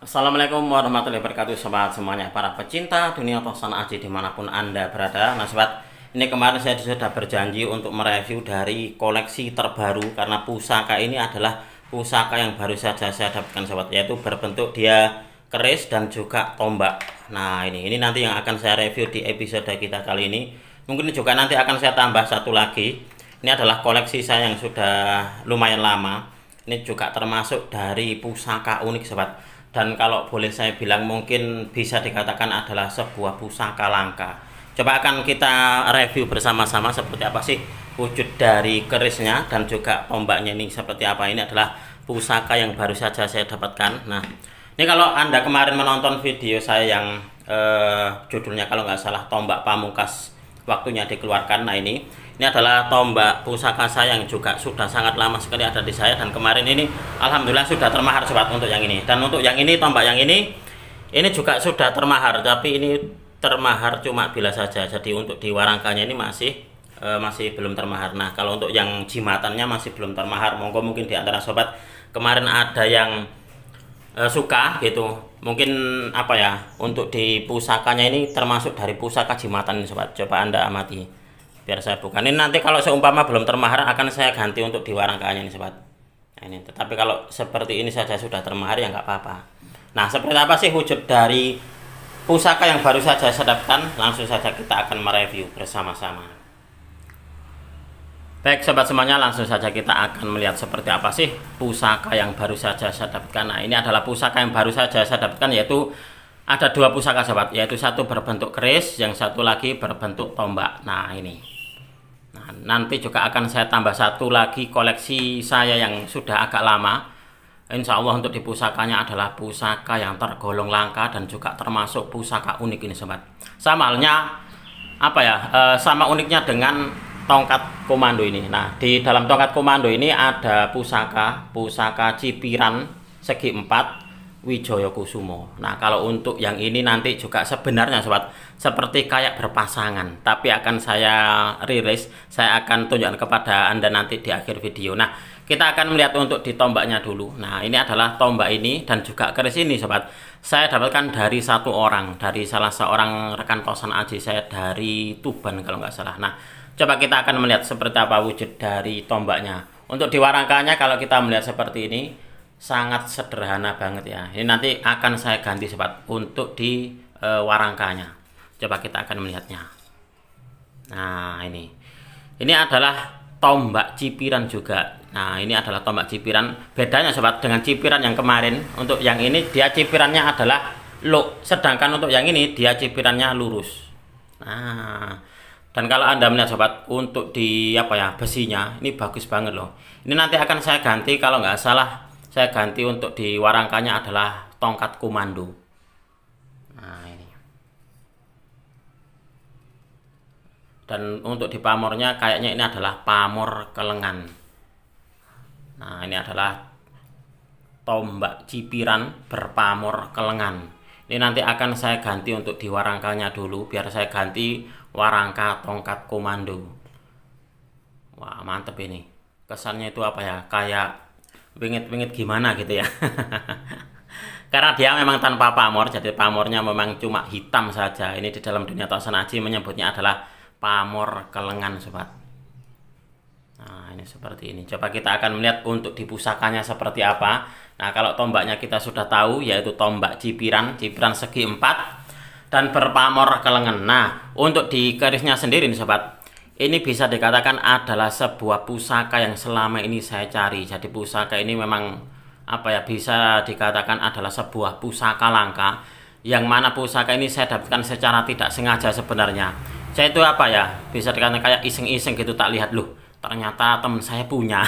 Assalamualaikum warahmatullahi wabarakatuh sobat semuanya, para pecinta dunia tosan aji dimanapun anda berada. Nah sobat, ini kemarin saya sudah berjanji untuk mereview dari koleksi terbaru, karena pusaka ini adalah pusaka yang baru saja saya dapatkan sobat, yaitu berbentuk dia keris dan juga tombak. Nah ini nanti yang akan saya review di episode kita kali ini. Mungkin juga nanti akan saya tambah satu lagi. Ini adalah koleksi saya yang sudah lumayan lama. Ini juga termasuk dari pusaka unik sobat. Dan kalau boleh saya bilang mungkin bisa dikatakan adalah sebuah pusaka langka. Coba akan kita review bersama-sama seperti apa sih wujud dari kerisnya dan juga tombaknya ini seperti apa. Ini adalah pusaka yang baru saja saya dapatkan. Nah ini kalau anda kemarin menonton video saya yang judulnya kalau nggak salah Tombak Pamungkas Waktunya Dikeluarkan. Nah ini adalah tombak pusaka saya yang juga sudah sangat lama sekali ada di saya, dan kemarin ini alhamdulillah sudah termahar sobat untuk yang ini. Dan untuk yang ini, tombak yang ini juga sudah termahar, tapi ini termahar cuma bila saja. Jadi untuk di warangkanya ini masih belum termahar. Nah kalau untuk yang jimatannya masih belum termahar. Mungkin di antara sobat kemarin ada yang suka gitu, mungkin apa ya, untuk di pusakanya ini termasuk dari pusaka jimatan ini sobat. Coba anda amati biar saya bukan. Ini nanti kalau seumpama belum termahar akan saya ganti untuk di warangkanya ini sobat. Nah, ini tetapi kalau seperti ini saja sudah termahar ya nggak apa-apa. Nah seperti apa sih wujud dari pusaka yang baru saja saya dapatkan? Langsung saja kita akan mereview bersama-sama. Baik sobat semuanya, langsung saja kita akan melihat seperti apa sih pusaka yang baru saja saya dapatkan. Nah ini adalah pusaka yang baru saja saya dapatkan, yaitu ada dua pusaka sobat, yaitu satu berbentuk keris, yang satu lagi berbentuk tombak. Nah ini, nah nanti juga akan saya tambah satu lagi koleksi saya yang sudah agak lama. Insya Allah untuk di pusakanya adalah pusaka yang tergolong langka dan juga termasuk pusaka unik ini sobat. Sama halnya apa ya, sama uniknya dengan tongkat komando ini. Nah di dalam tongkat komando ini ada pusaka cipiran segi 4 Wijaya Kusumo. Nah kalau untuk yang ini nanti juga sebenarnya sobat seperti kayak berpasangan, tapi akan saya rilis, saya akan tunjukkan kepada anda nanti di akhir video. Nah kita akan melihat untuk di tombaknya dulu. Nah ini adalah tombak ini dan juga keris ini sobat, saya dapatkan dari satu orang, dari salah seorang rekan tosan aji saya dari Tuban kalau nggak salah. Nah coba kita akan melihat seperti apa wujud dari tombaknya. Untuk di warangkanya kalau kita melihat seperti ini sangat sederhana banget ya. Ini nanti akan saya ganti sobat untuk di warangkanya. Coba kita akan melihatnya. Nah ini adalah tombak cipiran juga. Nah ini adalah tombak cipiran. Bedanya sobat dengan cipiran yang kemarin, untuk yang ini dia cipirannya adalah low, sedangkan untuk yang ini dia cipirannya lurus. Nah dan kalau anda melihat sobat untuk di apa ya, besinya ini bagus banget loh. Ini nanti akan saya ganti, kalau nggak salah saya ganti untuk di warangkanya adalah tongkat komando. Nah ini. Dan untuk di pamornya kayaknya ini adalah pamor kelengan. Nah ini adalah tombak cipiran berpamor kelengan. Ini nanti akan saya ganti untuk di warangkanya dulu, biar saya ganti warangka tongkat komando. Wah mantep ini. Kesannya itu apa ya, kayak wingit-wingit gimana gitu ya. Karena dia memang tanpa pamor, jadi pamornya memang cuma hitam saja. Ini di dalam dunia tosan aji menyebutnya adalah pamor kelengan sobat. Nah ini seperti ini. Coba kita akan melihat untuk di pusakanya seperti apa. Nah kalau tombaknya kita sudah tahu, yaitu tombak cipiran segi 4 dan berpamor kelengan. Nah untuk di kerisnya sendiri nih sobat, ini bisa dikatakan adalah sebuah pusaka yang selama ini saya cari. Jadi pusaka ini memang apa ya, bisa dikatakan adalah sebuah pusaka langka, yang mana pusaka ini saya dapatkan secara tidak sengaja sebenarnya. Saya itu apa ya, bisa dikatakan kayak iseng-iseng gitu, tak lihat loh ternyata teman saya punya.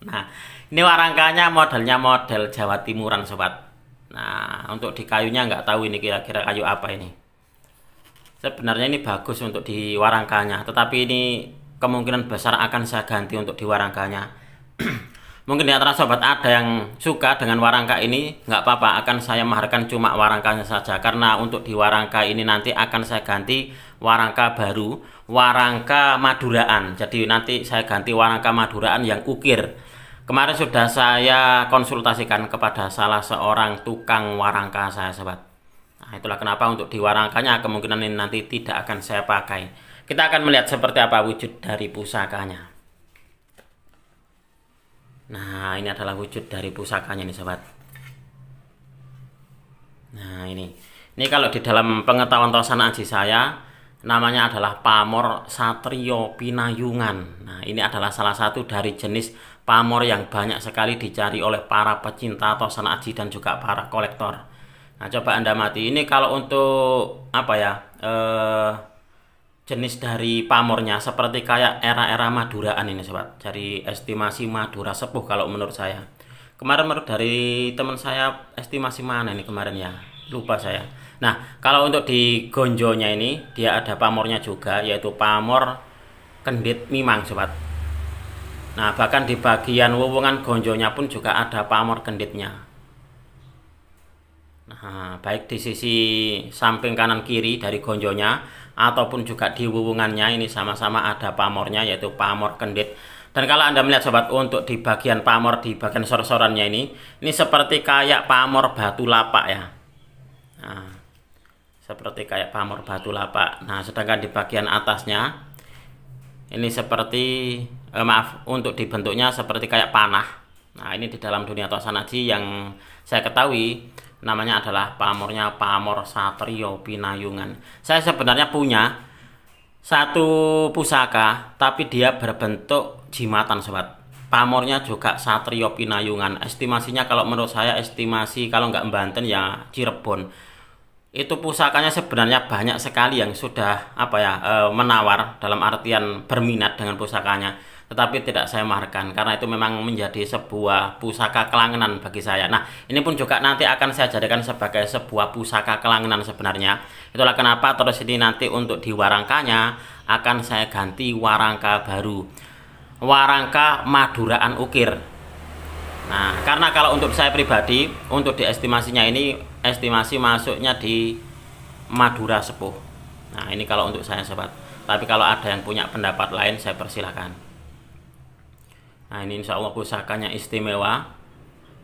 Nah ini warangkanya modelnya model Jawa Timuran sobat. Nah untuk di kayunya nggak tahu ini kira-kira kayu apa ini. Sebenarnya ini bagus untuk di warangkanya, tetapi ini kemungkinan besar akan saya ganti untuk di warangkanya. Mungkin di antara sobat ada yang suka dengan warangka ini, nggak apa-apa, akan saya maharkan cuma warangkanya saja. Karena untuk di warangka ini nanti akan saya ganti warangka baru, warangka Maduraan. Jadi nanti saya ganti warangka Maduraan yang ukir. Kemarin sudah saya konsultasikan kepada salah seorang tukang warangka saya, sobat. Nah, itulah kenapa untuk di warangkanya kemungkinan ini nanti tidak akan saya pakai. Kita akan melihat seperti apa wujud dari pusakanya. Nah, ini adalah wujud dari pusakanya nih, sobat. Nah, ini kalau di dalam pengetahuan Tosan Aji saya, namanya adalah pamor Satrio Pinayungan. Nah, ini adalah salah satu dari jenis pamor yang banyak sekali dicari oleh para pecinta Tosan Aji dan juga para kolektor. Nah, coba Anda mati. Ini kalau untuk apa ya, jenis dari pamornya seperti kayak era-era Maduraan ini, sobat. Jadi estimasi Madura sepuh kalau menurut saya. Kemarin menurut dari teman saya estimasi mana ini kemarin ya, lupa saya. Nah, kalau untuk di gonjonya ini dia ada pamornya juga, yaitu pamor kendit mimang, sobat. Nah, bahkan di bagian wuwungan gonjonya pun juga ada pamor kenditnya. Nah, baik di sisi samping kanan kiri dari gonjonya ataupun juga di wuwungannya ini sama-sama ada pamornya, yaitu pamor kendit. Dan kalau Anda melihat, sobat, untuk di bagian pamor di bagian sor-sorannya ini seperti kayak pamor batu lapak ya. Nah, seperti kayak pamor batu lapak. Nah, sedangkan di bagian atasnya ini seperti untuk dibentuknya seperti kayak panah. Nah, ini di dalam dunia Tosan Aji yang saya ketahui namanya adalah pamornya pamor Satrio Pinayungan. Saya sebenarnya punya satu pusaka, tapi dia berbentuk jimatan, sobat. Pamornya juga Satrio Pinayungan. Estimasinya kalau menurut saya, estimasi kalau nggak Banten ya Cirebon. Itu pusakanya sebenarnya banyak sekali yang sudah menawar, dalam artian berminat dengan pusakanya, tetapi tidak saya maharkan karena itu memang menjadi sebuah pusaka kelangenan bagi saya. Nah, ini pun juga nanti akan saya jadikan sebagai sebuah pusaka kelangenan sebenarnya. Itulah kenapa terus ini nanti untuk di warangkanya akan saya ganti warangka baru, warangka Maduraan ukir. Nah, karena kalau untuk saya pribadi, untuk diestimasinya ini estimasi masuknya di Madura sepuh. Nah, ini kalau untuk saya, sobat. Tapi kalau ada yang punya pendapat lain, saya persilahkan. Nah, ini insya Allah pusakanya istimewa.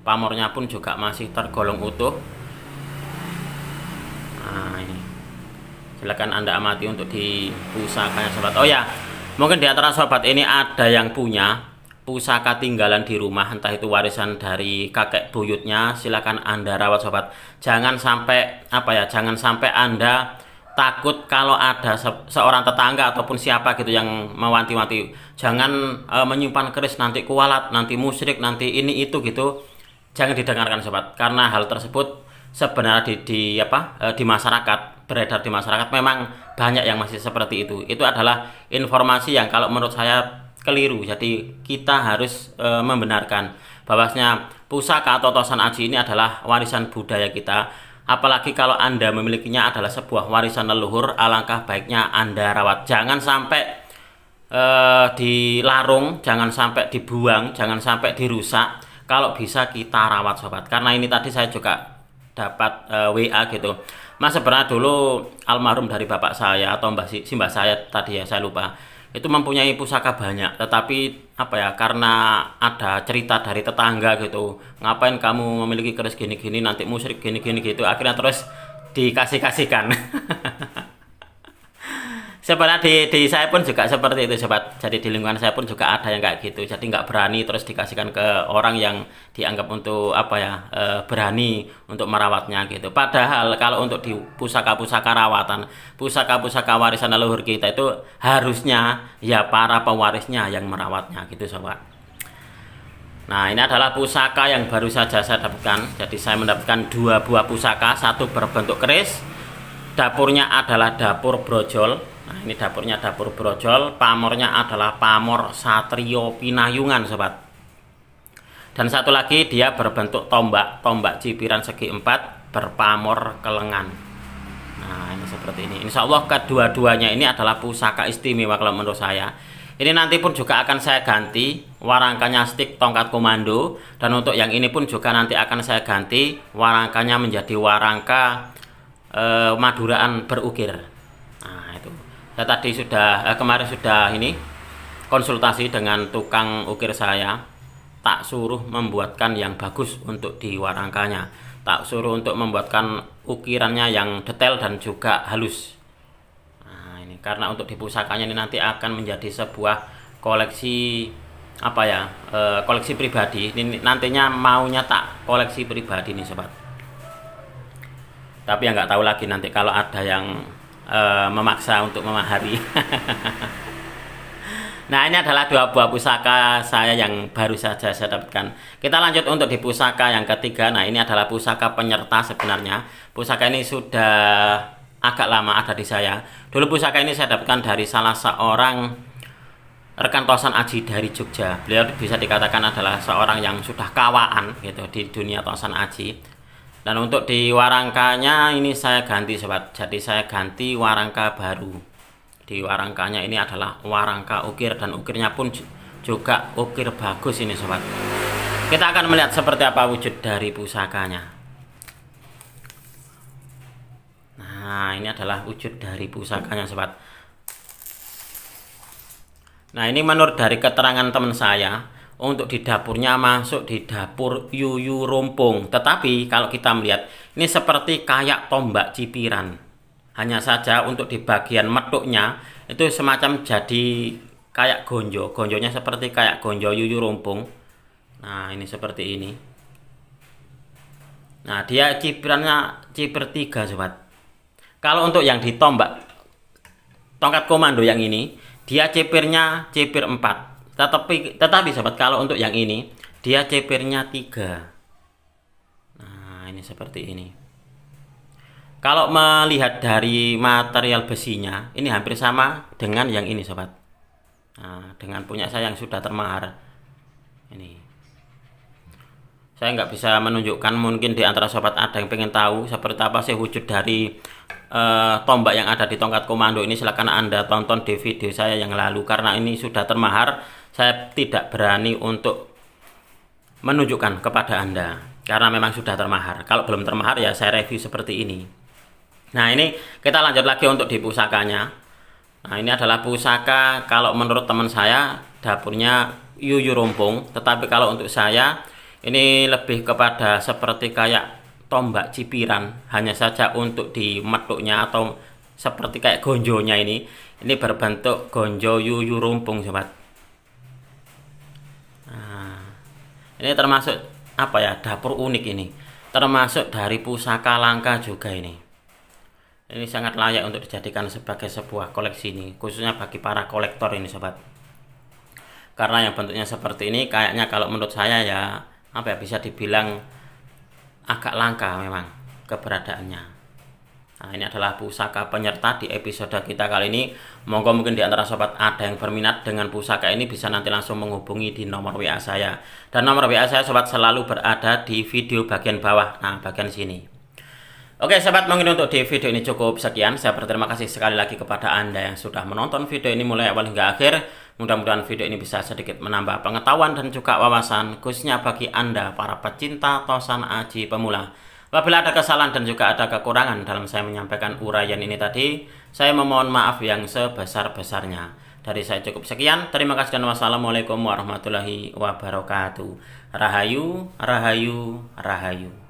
Pamornya pun juga masih tergolong utuh. Nah, ini silakan Anda amati untuk di pusakanya, sobat. Oh ya, mungkin di antara sobat ini ada yang punya pusaka tinggalan di rumah, entah itu warisan dari kakek buyutnya, silakan Anda rawat, sobat. Jangan sampai jangan sampai Anda takut kalau ada seorang tetangga ataupun siapa gitu yang mewanti-wanti, jangan menyimpan keris nanti kualat, nanti musyrik, nanti ini itu gitu. Jangan didengarkan, sobat, karena hal tersebut sebenarnya di masyarakat, beredar di masyarakat, memang banyak yang masih seperti itu. Itu adalah informasi yang kalau menurut saya keliru. Jadi kita harus membenarkan bahwasanya pusaka atau Tosan Aji ini adalah warisan budaya kita. Apalagi kalau Anda memilikinya adalah sebuah warisan leluhur, alangkah baiknya Anda rawat. Jangan sampai dilarung, jangan sampai dibuang, jangan sampai dirusak. Kalau bisa kita rawat, sobat. Karena ini tadi saya juga dapat WA gitu. Mas, sebenarnya dulu almarhum dari bapak saya atau mbah saya tadi ya, saya lupa, itu mempunyai pusaka banyak, tetapi karena ada cerita dari tetangga gitu, ngapain kamu memiliki keris gini-gini, nanti musyrik gini-gini gitu, akhirnya terus dikasih-kasihkan. Sebenarnya di saya pun juga seperti itu, sobat. Jadi di lingkungan saya pun juga ada yang kayak gitu. Jadi nggak berani terus dikasihkan ke orang yang dianggap untuk berani untuk merawatnya gitu. Padahal kalau untuk di pusaka-pusaka rawatan, pusaka-pusaka warisan leluhur kita itu harusnya ya para pewarisnya yang merawatnya gitu, sobat. Nah, ini adalah pusaka yang baru saja saya dapatkan. Jadi saya mendapatkan 2 buah pusaka, satu berbentuk keris. Dapurnya adalah dapur brojol. Nah, ini dapurnya dapur brojol, pamornya adalah pamor Satrio Pinayungan, sobat. Dan satu lagi dia berbentuk tombak cipiran segi 4 berpamor kelengan. Nah, ini seperti ini. Insya Allah kedua-duanya ini adalah pusaka istimewa kalau menurut saya. Ini nanti pun juga akan saya ganti warangkanya stik tongkat komando, dan untuk yang ini pun juga nanti akan saya ganti warangkanya menjadi warangka Maduraan berukir. Nah, itu. Saya tadi kemarin sudah konsultasi dengan tukang ukir saya. tak suruh membuatkan yang bagus untuk di warangkanya, tak suruh untuk membuatkan ukirannya yang detail dan juga halus. Nah ini karena untuk di pusakanya ini nanti akan menjadi sebuah koleksi apa ya, koleksi pribadi. Ini nantinya maunya tak koleksi pribadi nih sobat, tapi ya nggak tahu lagi nanti kalau ada yang memaksa untuk memahari. Nah ini adalah dua buah pusaka saya yang baru saja saya dapatkan. Kita lanjut untuk di pusaka yang ketiga. Nah ini adalah pusaka penyerta sebenarnya. Pusaka ini sudah agak lama ada di saya. Dulu pusaka ini saya dapatkan dari salah seorang rekan Tosan Aji dari Jogja. Beliau bisa dikatakan adalah seorang yang sudah kawaan gitu di dunia Tosan Aji. Dan untuk di warangkanya ini saya ganti sobat. Jadi saya ganti warangka baru. Di warangkanya ini adalah warangka ukir, dan ukirnya pun juga ukir bagus ini sobat. Kita akan melihat seperti apa wujud dari pusakanya. Nah ini adalah wujud dari pusakanya sobat. Nah ini menurut dari keterangan teman saya, untuk di dapurnya masuk di dapur yuyu rumpung. Tetapi kalau kita melihat ini seperti kayak tombak cipiran. Hanya saja untuk di bagian metuknya itu semacam jadi kayak gonjo. Gonjonya seperti kayak gonjo yuyu rumpung. Nah ini seperti ini. Nah dia cipirannya cipir 3 sobat. Kalau untuk yang di tombak tongkat komando yang ini, dia cipirnya cipir 4. Tetapi sobat, kalau untuk yang ini dia cipirnya 3. Nah ini seperti ini. Kalau melihat dari material besinya, ini hampir sama dengan yang ini sobat. Nah, dengan punya saya yang sudah termahar. Ini. Saya nggak bisa menunjukkan, mungkin di antara sobat ada yang pengen tahu seperti apa sih wujud dari tombak yang ada di tongkat komando ini. Silahkan Anda tonton di video saya yang lalu. Karena ini sudah termahar, saya tidak berani untuk menunjukkan kepada Anda. Karena memang sudah termahar. Kalau belum termahar ya saya review seperti ini. Nah ini kita lanjut lagi untuk di pusakanya. Nah ini adalah pusaka, kalau menurut teman saya dapurnya yuyu rumpung. Tetapi kalau untuk saya ini lebih kepada seperti kayak tombak cipiran. Hanya saja untuk di metuknya atau seperti kayak gonjonya ini berbentuk gonjo yuyu rumpung sobat. Nah ini termasuk apa ya, dapur unik ini. Termasuk dari pusaka langka juga ini. Ini sangat layak untuk dijadikan sebagai sebuah koleksi ini, khususnya bagi para kolektor ini sobat. Karena yang bentuknya seperti ini kayaknya kalau menurut saya ya apa ya, bisa dibilang agak langka memang keberadaannya. Nah ini adalah pusaka penyerta di episode kita kali ini. Monggo mungkin di antara sobat ada yang berminat dengan pusaka ini, bisa nanti langsung menghubungi di nomor WA saya. Dan nomor WA saya sobat selalu berada di video bagian bawah, nah bagian sini. Oke sobat, mungkin untuk di video ini cukup sekian. Saya berterima kasih sekali lagi kepada Anda yang sudah menonton video ini mulai awal hingga akhir. Mudah-mudahan video ini bisa sedikit menambah pengetahuan dan juga wawasan, khususnya bagi Anda para pecinta Tosan Aji pemula. Apabila ada kesalahan dan juga ada kekurangan dalam saya menyampaikan uraian ini tadi, saya memohon maaf yang sebesar-besarnya. Dari saya cukup sekian. Terima kasih dan wassalamualaikum warahmatullahi wabarakatuh. Rahayu, rahayu, rahayu.